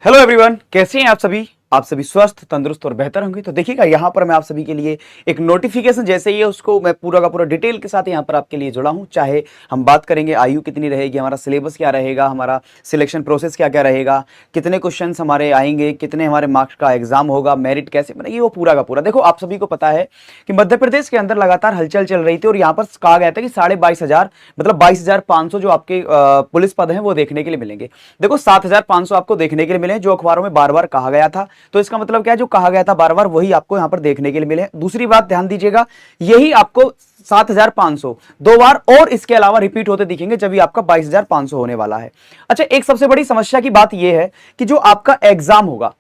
Hello everyone, कैसे हैं आप सभी स्वस्थ तंदुरुस्त और बेहतर होंगे। तो देखिएगा यहाँ पर मैं आप सभी के लिए एक नोटिफिकेशन जैसे ही है उसको मैं पूरा का पूरा डिटेल के साथ यहाँ पर आपके लिए जुड़ा हूँ। चाहे हम बात करेंगे आयु कितनी रहेगी, हमारा सिलेबस क्या रहेगा, हमारा सिलेक्शन प्रोसेस क्या क्या रहेगा, कितने क्वेश्चन हमारे आएंगे, कितने हमारे मार्क्स का एग्जाम होगा, मेरिट कैसे बनेगी, वो पूरा का पूरा। देखो आप सभी को पता है कि मध्य प्रदेश के अंदर लगातार हलचल चल रही थी और यहाँ पर कहा गया था कि 22,500 मतलब 22,500 जो आपके पुलिस पद हैं वो देखने के लिए मिलेंगे। देखो 7,500 आपको देखने के लिए मिले जो अखबारों में बार बार कहा गया था। तो इसका मतलब क्या है, जो कहा गया था बार बार वही आपको यहां पर देखने के लिए मिले। दूसरी बात ध्यान दीजिएगा, यही आपको 7,500 दो बार और इसके अलावा रिपीट होते दिखेंगे जब भी आपका 22,500 होने वाला है। अच्छा, एक सबसे बड़ी समस्या की बात यह है कि जो आपका एग्जाम होगा,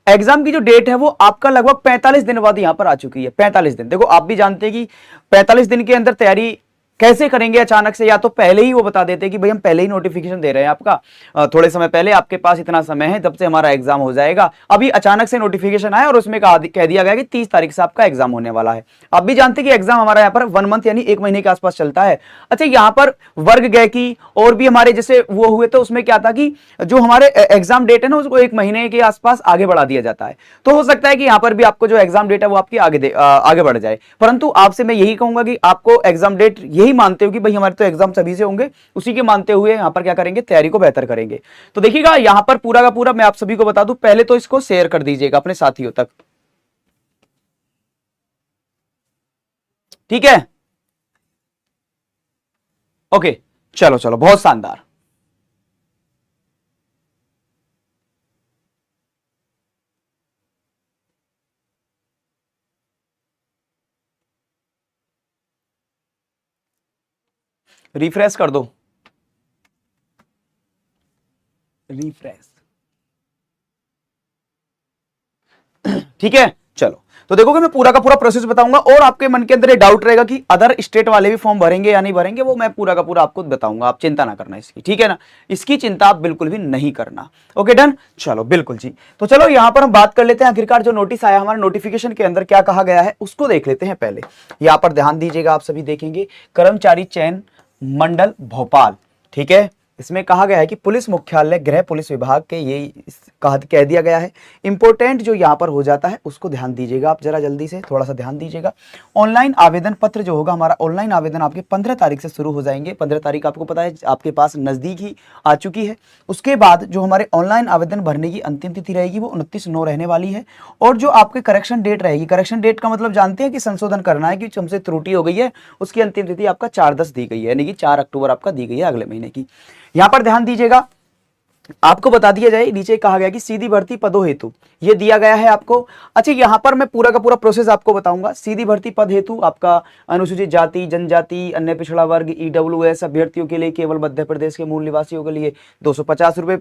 एग्जाम की जो डेट है वो आपका लगभग 45 दिन बाद यहां पर आ चुकी है। 45 दिन, देखो आप भी जानते हैं कि 45 दिन के अंदर तैयारी कैसे करेंगे अचानक से, या तो पहले ही वो बता देते हैं कि भाई हम पहले ही नोटिफिकेशन दे रहे हैं आपका, थोड़े समय पहले आपके पास इतना समय है तब से हमारा एग्जाम हो जाएगा। अभी अचानक से नोटिफिकेशन आया और उसमें कह दिया गया कि 30 तारीख से आपका एग्जाम होने वाला है। आप भी जानते हैं कि एग्जाम हमारा यहाँ पर 1 मंथ यानी 1 महीने के आसपास चलता है। अच्छा, यहाँ पर वर्ग गए की और भी हमारे जैसे वो हुए तो उसमें क्या था कि जो हमारे एग्जाम डेट है ना उसको 1 महीने के आसपास आगे बढ़ा दिया जाता है। तो हो सकता है कि यहाँ पर भी आपको जो एग्जाम डेट है वो आपकी आगे बढ़ जाए। परंतु आपसे मैं यही कहूंगा कि आपको एग्जाम डेट यही मानते हो कि भाई हमारे तो एग्जाम सभी से होंगे, उसी के मानते हुए यहां पर क्या करेंगे, तैयारी को बेहतर करेंगे। तो देखिएगा यहां पर पूरा का पूरा मैं आप सभी को बता दूं, पहले तो इसको शेयर कर दीजिएगा अपने साथियों तक, ठीक है। ओके, चलो चलो, बहुत शानदार। रिफ्रेश कर दो, रिफ्रेश, ठीक है। चलो, तो देखोगे मैं पूरा का पूरा प्रोसेस बताऊंगा और आपके मन के अंदर ये डाउट रहेगा कि अदर स्टेट वाले भी फॉर्म भरेंगे या नहीं भरेंगे, वो मैं पूरा का पूरा आपको बताऊंगा। आप चिंता ना करना इसकी, ठीक है ना, इसकी चिंता आप बिल्कुल भी नहीं करना। Okay, done. चलो बिल्कुल जी। तो चलो यहां पर हम बात कर लेते हैं आखिरकार जो नोटिस आया हमारे नोटिफिकेशन के अंदर क्या कहा गया है उसको देख लेते हैं। पहले यहां पर ध्यान दीजिएगा, आप सभी देखेंगे कर्मचारी चयन मंडल भोपाल, ठीक है। इसमें कहा गया है कि पुलिस मुख्यालय गृह पुलिस विभाग के ये कह दिया गया है। इंपॉर्टेंट जो यहां पर हो जाता है उसको ध्यान दीजिएगा, आप जरा जल्दी से थोड़ा सा ध्यान दीजिएगा। ऑनलाइन आवेदन पत्र जो होगा हमारा, ऑनलाइन आवेदन आपके 15 तारीख से शुरू हो जाएंगे। 15 तारीख आपको पता है आपके पास नजदीक ही आ चुकी है। उसके बाद जो हमारे ऑनलाइन आवेदन भरने की अंतिम तिथि रहेगी वो 29/9 रहने वाली है। और जो आपके करेक्शन डेट रहेगी, करेक्शन डेट का मतलब जानते हैं कि संशोधन करना है कि हमसे त्रुटि हो गई है, उसकी अंतिम तिथि आपका 4/10 दी गई है, यानी कि 4 अक्टूबर आपका दी गई है अगले महीने की। यहां पर ध्यान दीजिएगा, आपको बता दिया जाए, नीचे कहा गया कि सीधी भर्ती पदों हेतु ये दिया गया है आपको। अच्छा, यहां पर मैं पूरा का पूरा प्रोसेस आपको बताऊंगा। सीधी भर्ती पद हेतु आपका अनुसूचित जाति, जनजाति, अन्य पिछड़ा वर्ग, ईडब्ल्यूएस अभ्यर्थियों के लिए केवल मध्य प्रदेश के मूल निवासियों के लिए 250 रुपए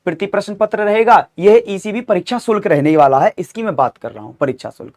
प्रति प्रश्न पत्र रहेगा। यह ईसीबी परीक्षा शुल्क रहने वाला है, इसकी मैं बात कर रहा हूं, परीक्षा शुल्क।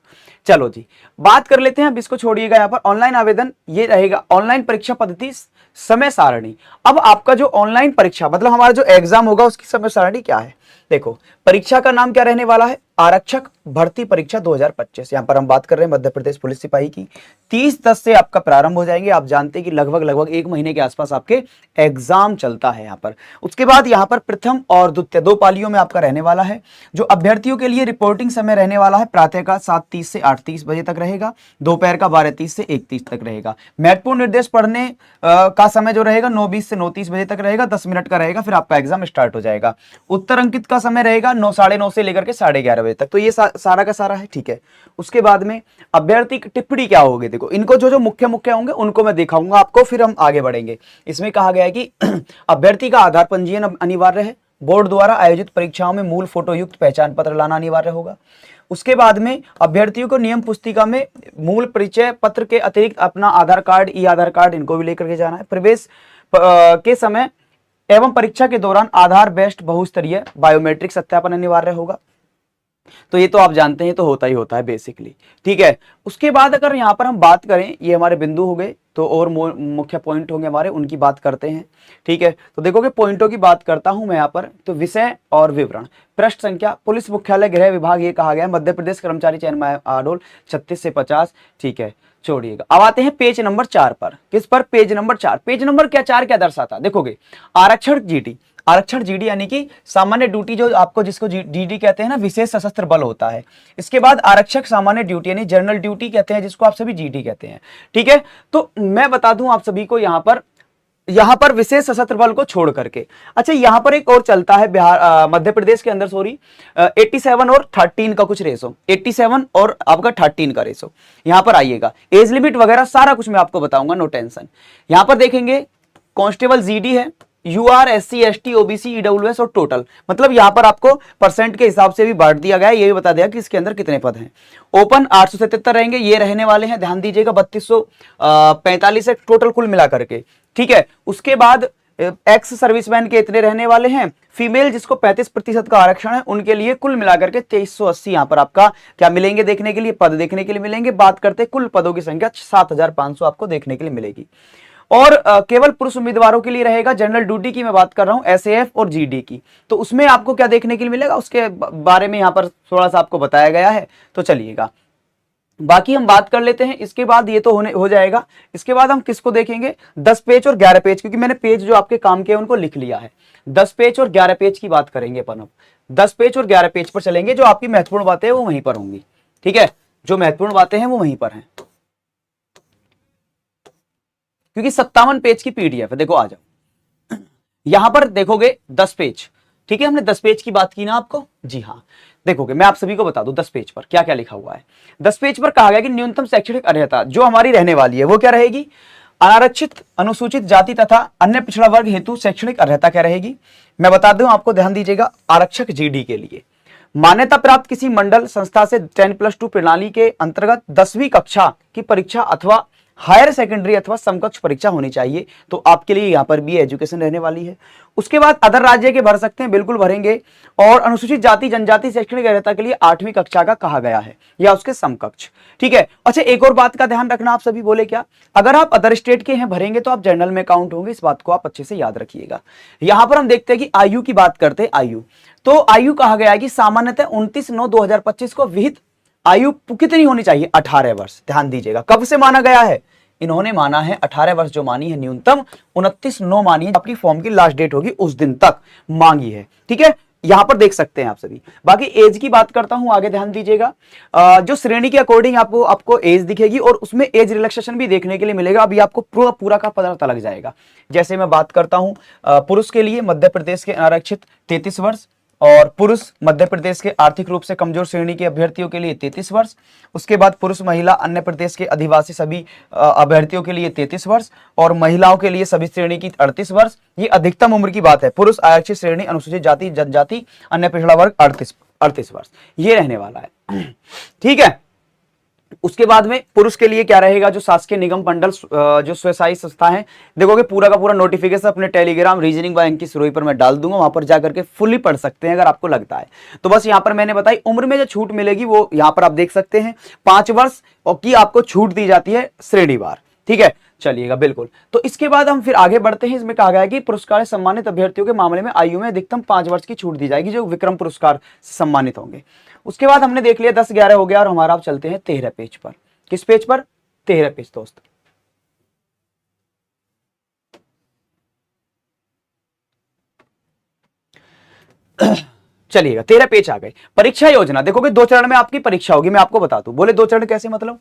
चलो जी, बात कर लेते हैं, अब इसको छोड़िएगा। यहां पर ऑनलाइन आवेदन ये रहेगा, ऑनलाइन परीक्षा पद्धति, समय सारणी। अब आपका जो ऑनलाइन परीक्षा मतलब हमारा जो एग्जाम होगा उसकी समय सारणी क्या है, देखो परीक्षा का नाम क्या रहने वाला है, आरक्षक भर्ती परीक्षा 2025। यहां पर हम बात कर रहे हैं मध्य प्रदेश पुलिस सिपाही की। 30/10 से आपका प्रारंभ हो जाएंगे। आप जानते हैं कि लगभग 1 महीने के आसपास आपके एग्जाम चलता है यहां पर। उसके बाद यहां पर प्रथम और द्वितीय 2 पालियों में आपका रहने वाला है। जो अभ्यर्थियों के लिए रिपोर्टिंग समय रहने वाला है, प्रातः का 7:30 से 8:30 बजे तक रहेगा, दोपहर का 12:30 से 1:30 तक रहेगा। महत्वपूर्ण निर्देश पढ़ने का समय जो रहेगा 9:20 से 9:30 बजे तक रहेगा, 10 मिनट का रहेगा, फिर आपका एग्जाम स्टार्ट हो जाएगा। उत्तर अंकित का समय रहेगा 9:30 से लेकर के 11:30 बजे तक। तो ये सारा का सारा है, ठीक है। उसके बाद में अभ्यर्थी की टिप्पणी क्या होगी, देखो इनको जो जो मुख्य मुख्य होंगे उनको मैं दिखाऊंगा आपको, फिर हम आगे बढ़ेंगे। इसमें कहा गया है कि अभ्यर्थी का आधार पंजीयन अनिवार्य है, बोर्ड द्वारा आयोजित परीक्षाओं में मूल फोटो युक्त पहचान पत्र लाना अनिवार्य होगा। उसके बाद में अभ्यर्थियों को नियम पुस्तिका में मूल परिचय पत्र के अतिरिक्त अपना आधार कार्ड, ई आधार कार्ड इनको भी लेकर के जाना है। प्रवेश के समय एवं परीक्षा के दौरान आधार बेस्ड बहुस्तरीय बायोमेट्रिक सत्यापन अनिवार्य होगा। तो ये तो आप जानते हैं, तो होता ही होता है बेसिकली, ठीक है। उसके बाद अगर यहां पर हम बात करें, ये हमारे बिंदु हो गए, तो और मुख्य पॉइंट होंगे हमारे, उनकी बात करते हैं, ठीक है। तो देखोगे पॉइंटों की बात करता हूं मैं यहां पर, तो विषय और विवरण। पृष्ठ संख्या, पुलिस मुख्यालय गृह विभाग, ये कहा गया है मध्य प्रदेश कर्मचारी चयन आडोल 36 से 50, ठीक है। छोड़िएगा, अब आते हैं पेज नंबर 4 पर। किस पर, पेज नंबर 4। पेज नंबर क्या 4 क्या दर्शाता, देखोगे आरक्षण जीटी, आरक्षण जीडी यानी कि सामान्य ड्यूटी, जो आपको जिसको जीडी कहते हैं ना, विशेष सशस्त्र बल होता है। इसके बाद आरक्षक सामान्य ड्यूटी यानी जनरल ड्यूटी कहते हैं, जिसको आप सभी जीडी कहते हैं। ठीक है, तो मैं बता दूं आप सभी को यहां पर विशेष सशस्त्र बल को छोड़ करके। अच्छा, यहां पर एक और चलता है बिहार मध्य प्रदेश के अंदर, सॉरी 87 और 13 का कुछ रेशो, 87 और आपका 13 का रेशो। यहां पर आइएगा, एज लिमिट वगैरह सारा कुछ मैं आपको बताऊंगा, नो टेंशन। यहां पर देखेंगे कांस्टेबल जीडी है, UR, SC, ST, OBC, EWS और टोटल, मतलब यहां पर आपको परसेंट के हिसाब से भी बांट दिया गया है, ये भी बता दिया कि इसके अंदर कितने पद हैं। ओपन 877 रहेंगे, ये रहने वाले हैं, ध्यान दीजिएगा 3245 है टोटल कुल मिला करके। ठीक है, उसके बाद एक्स सर्विसमैन के इतने रहने वाले हैं। फीमेल जिसको 35% का आरक्षण है, उनके लिए कुल मिलाकर के 2380 यहां पर आपका क्या मिलेंगे देखने के लिए, पद देखने के लिए मिलेंगे। बात करते कुल पदों की संख्या 7500 आपको देखने के लिए मिलेगी। और केवल पुरुष उम्मीदवारों के लिए रहेगा, जनरल ड्यूटी की मैं बात कर रहा हूं, एसएएफ और जीडी की, तो उसमें आपको क्या देखने के लिए मिलेगा उसके बारे में यहां पर थोड़ा सा आपको बताया गया है। तो चलिएगा, बाकी हम बात कर लेते हैं। इसके बाद ये तो हो जाएगा। इसके बाद हम किसको देखेंगे, 10 पेज और 11 पेज, क्योंकि मैंने पेज जो आपके काम के उनको लिख लिया है। 10 पेज और 11 पेज की बात करेंगे अपन। अब 10 पेज और 11 पेज पर चलेंगे, जो आपकी महत्वपूर्ण बातें हैं वो वहीं पर होंगी। ठीक है, जो महत्वपूर्ण बातें हैं वो वहीं पर हैं, क्योंकि 57 पेज की पीडीएफ है। देखो आ जाओ, यहां पर देखोगे 10 पेज। ठीक है, हमने 10 पेज की बात की ना आपको, जी हाँ। देखोगे, मैं आप सभी को बता दूं 10 पेज पर क्या क्या लिखा हुआ है। 10 पेज पर कहा गया कि न्यूनतम शैक्षणिक अर्हता जो हमारी रहने वाली है वो क्या रहेगी, अनारक्षित, अनुसूचित जाति तथा अन्य पिछड़ा वर्ग हेतु शैक्षणिक अर्हता क्या रहेगी। मैं बता दूं आपको, ध्यान दीजिएगा, आरक्षक जीडी के लिए मान्यता प्राप्त किसी मंडल संस्था से 10+2 प्रणाली के अंतर्गत 10वीं कक्षा की परीक्षा अथवा हायर सेकेंडरी अथवा समकक्ष परीक्षा होनी चाहिए। तो आपके लिए यहां पर भी एजुकेशन रहने वाली है। उसके बाद अदर राज्य के भर सकते हैं, बिल्कुल भरेंगे। और अनुसूचित जाति जनजाति शैक्षणिक अर्हता के लिए 8वीं कक्षा का कहा गया है, या उसके समकक्ष। ठीक है, अच्छा एक और बात का ध्यान रखना, आप सभी बोले क्या, अगर आप अदर स्टेट के हैं भरेंगे तो आप जनरल में काउंट होंगे, इस बात को आप अच्छे से याद रखिएगा। यहां पर हम देखते हैं कि आयु की बात करते हैं। आयु, तो आयु कहा गया है कि सामान्यतः 29/9/2025 को विहित आयु कितनी होनी चाहिए, 18 वर्ष। ध्यान दीजिएगा, कब से माना गया है, इन्होंने माना है 18 वर्ष जो मानी है न्यूनतम, 29/9 मानी है, आपकी फॉर्म की लास्ट डेट होगी उस दिन तक मांगी है। ठीक है, यहां पर देख सकते हैं आप सभी। बाकी एज की बात करता हूं आगे, ध्यान दीजिएगा, जो श्रेणी के अकॉर्डिंग आपको एज दिखेगी और उसमें एज रिलैक्सेशन भी देखने के लिए मिलेगा। अभी आपको पूरा का पता लग जाएगा। जैसे मैं बात करता हूं पुरुष के लिए मध्य प्रदेश के अनारक्षित 33 वर्ष, और पुरुष मध्य प्रदेश के आर्थिक रूप से कमजोर श्रेणी के अभ्यर्थियों के लिए 33 वर्ष। उसके बाद पुरुष महिला अन्य प्रदेश के आदिवासी सभी अभ्यर्थियों के लिए 33 वर्ष, और महिलाओं के लिए सभी श्रेणी की 38 वर्ष। ये अधिकतम उम्र की बात है। पुरुष आरक्षित श्रेणी अनुसूचित जाति जनजाति अन्य पिछड़ा वर्ग 38 वर्ष, ये रहने वाला है। ठीक है, उसके बाद में पुरुष के लिए क्या रहेगा, जो शासकीय निगम मंडल जो स्वशासी संस्था है, देखोगे पूरा का पूरा नोटिफिकेशन अपने टेलीग्राम रीजनिंग बाय अंकित सिरोही पर मैं डाल दूंगा, वहां पर जाकर के फुल्ली पढ़ सकते हैं अगर आपको लगता है तो। बस यहां पर मैंने बताई उम्र में जो छूट मिलेगी वो यहां पर आप देख सकते हैं, 5 वर्ष और की आपको छूट दी जाती है श्रेणीवार। ठीक है, चलिएगा बिल्कुल। तो इसके बाद हम फिर आगे बढ़ते हैं। इसमें कहा गया है कि पुरस्कार से सम्मानित अभ्यर्थियों के मामले में आयु में अधिकतम 5 वर्ष की छूट दी जाएगी, जो विक्रम पुरस्कार से सम्मानित होंगे। उसके बाद हमने देख लिया 10-11 हो गया, और हमारा आप चलते हैं 13 पेज पर। किस पेज पर, 13 पेज दोस्त। चलिएगा, 13 पेज आ गए। परीक्षा योजना देखोगे 2 चरण में आपकी परीक्षा होगी, मैं आपको बता दूं। बोले 2 चरण कैसे, मतलब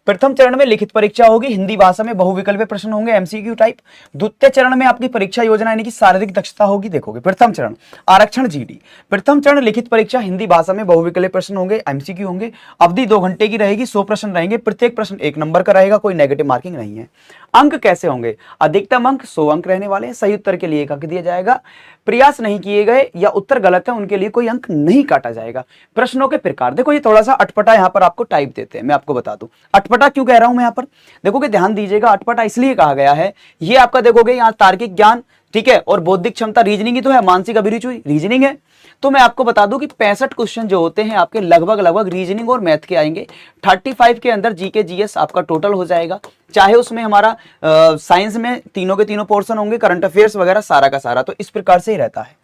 प्रथम चरण में लिखित परीक्षा होगी, हिंदी भाषा में बहुविकल्पीय प्रश्न होंगे एमसीक्यू टाइप। द्वितीय चरण में आपकी परीक्षा योजना यानी कि शारीरिक दक्षता होगी। देखोगे प्रथम चरण आरक्षण जीडी, प्रथम चरण लिखित परीक्षा, हिंदी भाषा में बहुविकल्पीय प्रश्न होंगे, एमसीक्यू होंगे। अवधि 2 घंटे की रहेगी, 100 प्रश्न रहेंगे, प्रत्येक प्रश्न 1 नंबर का रहेगा, कोई नेगेटिव मार्किंग नहीं है। अंक कैसे होंगे, अधिकतम अंक 100 अंक रहने वाले हैं। सही उत्तर के लिए 1 अंक दिया जाएगा। प्रयास नहीं किए गए या उत्तर गलत है उनके लिए कोई अंक नहीं काटा जाएगा। प्रश्नों के प्रकार देखो, ये थोड़ा सा अटपटा यहां पर आपको टाइप देते हैं, मैं आपको बता दूं अटपटा क्यों कह रहा हूं मैं यहां पर। देखोगे ध्यान दीजिएगा, अटपटा इसलिए कहा गया है, ये आपका देखोगे यहां तार्किक ज्ञान, ठीक है, और बौद्धिक क्षमता रीजनिंग ही तो है, मानसिक अभिरुचि रीजनिंग है। तो मैं आपको बता दूं कि 65 क्वेश्चन जो होते हैं आपके लगभग रीजनिंग और मैथ के आएंगे। 35 के अंदर जीके जीएस आपका टोटल हो जाएगा, चाहे उसमें हमारा साइंस में तीनों के तीनों पोर्शन होंगे, करंट अफेयर्स वगैरह सारा का सारा, तो इस प्रकार से ही रहता है।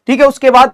ठीक है, उसके बाद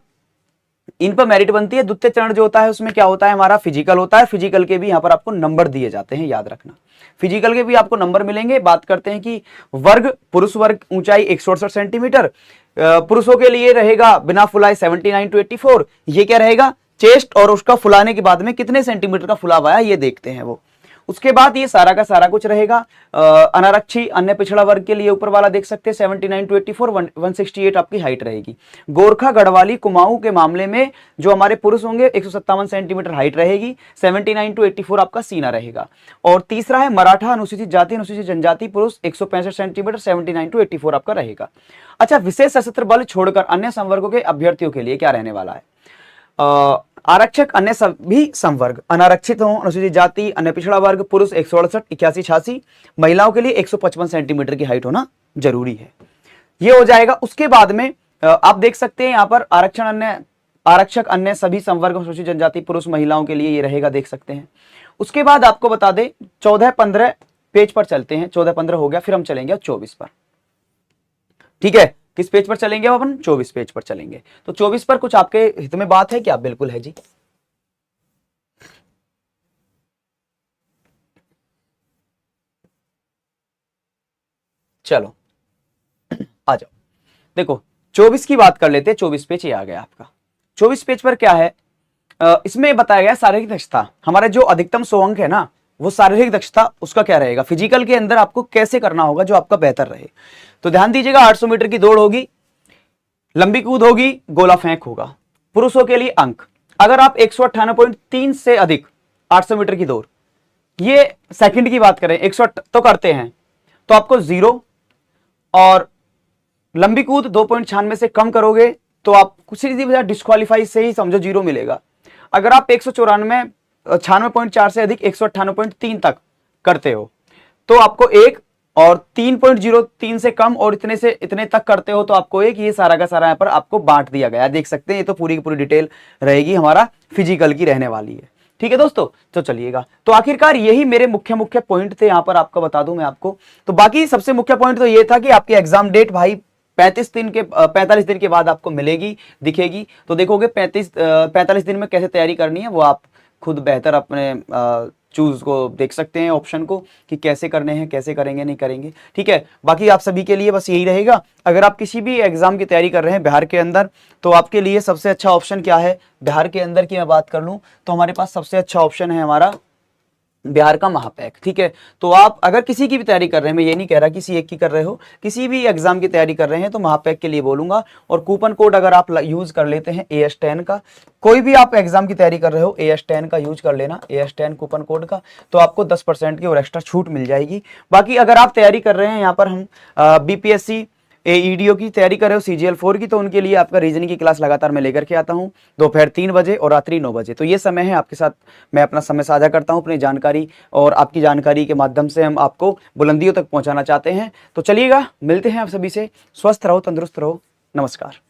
इन पर मेरिट बनती है। द्वितीय चरण जो होता है उसमें क्या होता है, हमारा फिजिकल होता है। फिजिकल के भी यहां पर आपको नंबर दिए जाते हैं, याद रखना, फिजिकल के भी आपको नंबर मिलेंगे। बात करते हैं कि वर्ग, पुरुष वर्ग ऊंचाई 168 सेंटीमीटर, पुरुषों के लिए रहेगा बिना फुलाए 79 to 84। ये क्या रहेगा, चेस्ट और उसका फुलाने के बाद में कितने सेंटीमीटर का फुलाव आया ये देखते हैं वो। उसके बाद ये सारा का सारा कुछ रहेगा। अनारक्षी अन्य पिछड़ा वर्ग के लिए ऊपर वाला देख सकते हैं 79 to 84, 168 आपकी हाइट रहेगी। गोरखा गढ़वाली कुमाऊं के मामले में जो हमारे पुरुष होंगे 157 सेंटीमीटर हाइट रहेगी, 79 to 84 आपका सीना रहेगा। और तीसरा है मराठा अनुसूचित जाति अनुसूचित जनजाति पुरुष 165 सेंटीमीटर, 79 to 84 आपका रहेगा। अच्छा, विशेष सशस्त्र बल छोड़कर अन्य संवर्गों के अभ्यर्थियों के लिए क्या रहने वाला है, आरक्षक अन्य सभी संवर्ग, अनारक्षित हो, अनुसूचित जाति, अन्य पिछड़ा वर्ग, पुरुष 168, 81, 86, महिलाओं के लिए 155 सेंटीमीटर की हाइट होना जरूरी है। ये हो जाएगा। उसके बाद में आप देख सकते हैं यहाँ पर आरक्षक अन्य सभी संवर्ग, अनुसूचित जनजाति, पुरुष, महिलाओं के लिए ये रहेगा, देख सकते हैं। उसके बाद आपको बता दें 14-15 पेज पर चलते हैं। 14-15 हो गया, फिर हम चलेंगे 24 पर। ठीक है, किस पेज पर चलेंगे अपन, 24 पेज पर चलेंगे। तो 24 पर कुछ आपके हित में बात है क्या? बिल्कुल है जी। चलो आ जाओ, देखो 24 की बात कर लेते हैं। 24 पेज ये आ गया आपका। 24 पेज पर क्या है, इसमें बताया गया शारीरिक दक्षता। हमारा जो अधिकतम 100 अंक है ना, वो शारीरिक दक्षता उसका क्या रहेगा, फिजिकल के अंदर आपको कैसे करना होगा जो आपका बेहतर रहे। तो ध्यान दीजिएगा, 800 मीटर की दौड़ होगी, लंबी कूद होगी, गोला फेंक होगा। पुरुषों के लिए अंक, अगर आप 198.3 से अधिक 800 मीटर की दौड़, ये सेकंड की बात करें 108 तो करते हैं तो आपको 0, और लंबी कूद 2.96 से कम करोगे तो आप कुछ डिस्क्वालीफाई से ही समझो 0 मिलेगा। अगर आप 96.4 से अधिक 198.3 तक करते हो तो आपको 1, और 3.03 से कम और इतने से इतने तक करते हो तो आपको 1। ये सारा का सारा यहाँ पर आपको बांट दिया गया है, देख सकते हैं। ये तो पूरी की पूरी डिटेल रहेगी हमारा फिजिकल की रहने वाली है। ठीक है दोस्तों, तो चलिएगा। तो आखिरकार यही मेरे मुख्य मुख्य पॉइंट थे, यहाँ पर आपका बता दूं मैं आपको। तो बाकी सबसे मुख्य पॉइंट तो ये था कि आपकी एग्जाम डेट भाई 45 दिन के बाद आपको मिलेगी, दिखेगी। तो देखोगे 45 दिन में कैसे तैयारी करनी है वो आप खुद बेहतर अपने चूज को देख सकते हैं, ऑप्शन को, कि कैसे करने हैं, कैसे करेंगे, नहीं करेंगे। ठीक है, बाकी आप सभी के लिए बस यही रहेगा। अगर आप किसी भी एग्जाम की तैयारी कर रहे हैं बिहार के अंदर, तो आपके लिए सबसे अच्छा ऑप्शन क्या है, बिहार के अंदर की मैं बात कर लूं तो हमारे पास सबसे अच्छा ऑप्शन है हमारा बिहार का महापैक। ठीक है, तो आप अगर किसी की भी तैयारी कर रहे हैं, मैं ये नहीं कह रहा किसी एक की कर रहे हो, किसी भी एग्जाम की तैयारी कर रहे हैं तो महापैक के लिए बोलूंगा। और कूपन कोड अगर आप यूज कर लेते हैं AS10 का, कोई भी आप एग्जाम की तैयारी कर रहे हो AS10 का यूज कर लेना, AS10 कूपन कोड का, तो आपको 10% की और एक्स्ट्रा छूट मिल जाएगी। बाकी अगर आप तैयारी कर रहे हैं, यहाँ पर हम BPSC AEDO की तैयारी कर रहे हो, CGL4 की, तो उनके लिए आपका रीजनिंग की क्लास लगातार मैं लेकर के आता हूं, दोपहर 3 बजे और रात्रि 9 बजे। तो ये समय है, आपके साथ मैं अपना समय साझा करता हूं, अपनी जानकारी, और आपकी जानकारी के माध्यम से हम आपको बुलंदियों तक पहुंचाना चाहते हैं। तो चलिएगा, मिलते हैं आप सभी से। स्वस्थ रहो, तंदुरुस्त रहो, नमस्कार।